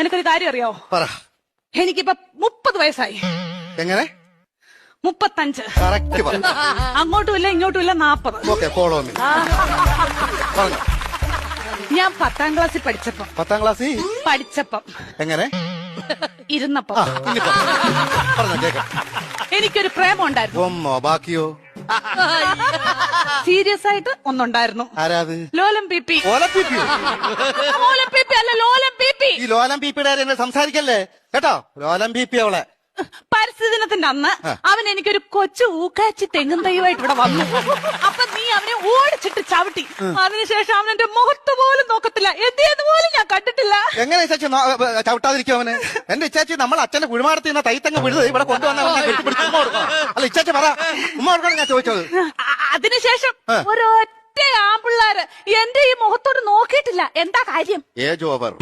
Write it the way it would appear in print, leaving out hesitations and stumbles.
നിനക്കൊരു കാര്യം അറിയാവോ? പറ. എനിക്കിപ്പോ 30 വയസ്സായി. എങ്ങനെ? 35. കറക്റ്റ് പറ. അങ്ങോട്ടും ഇല്ല ഇങ്ങോട്ടും ഇല്ല 40. Okay, follow me. പറഞ്ഞു. ഞാൻ 10ാം ക്ലാസ്സിൽ പഠിച്ചപ്പം 10ാം ക്ലാസ്സിൽ എങ്ങനെ ഇരുന്നപ്പം പറഞ്ഞോ കേക്കാം. എനിക്കൊരു പ്രേമം ഉണ്ടായിരുന്നു. ഒന്നോ ബാക്കിയോ? സീരിയസ് ആയിട്ട് ഒന്നുണ്ടായിരുന്നു. ആരാത്? ലോലം പി. ഓലപ്പിപ്പിയോ? ലോലം പി അല്ല, ലോലം പി. ഈ ലോലം പീപ്പിയുടെ എന്നെ സംസാരിക്കല്ലേ കേട്ടോ. ലോലം പീപ്പി അവളെ. പരിസ്ഥിതി ദിനത്തിന്റെ അന്ന് അവൻ എനിക്കൊരു കൊച്ചു ഊക്കാച്ചി തെങ്ങും തൈയുമായിട്ട് ഇവിടെ വന്നു. അപ്പൊ നീ അവനെ ഓടിച്ചിട്ട് ചവിട്ടി. അതിനുശേഷം അവൻ എന്റെ മുഖത്ത് പോലും നോക്കത്തില്ല. എന്ത് പോലും ഞാൻ കണ്ടിട്ടില്ല. എങ്ങനെ ഇച്ചാച്ചി ചവിട്ടാതിരിക്കും അവന്? എന്റെ ഇച്ചാച്ചി നമ്മൾ അച്ഛന്റെ കുഴിമാടത്തിൽ നിന്ന് തൈത്തങ്ങ് വിടുന്നത് ഇവിടെ കൊണ്ടുവന്ന ഉമ്മ കൊടുക്കണം. അല്ല ഇച്ചാച്ചി പറ, ഉമ്മ കൊടുക്കണം ഞാൻ ചോദിച്ചത്. അതിനുശേഷം ഒരൊറ്റ ആമ്പിള്ളാര് എന്റെ ഈ മുഖത്തോട് നോക്കിയിട്ടില്ല. എന്താ കാര്യം? Age over.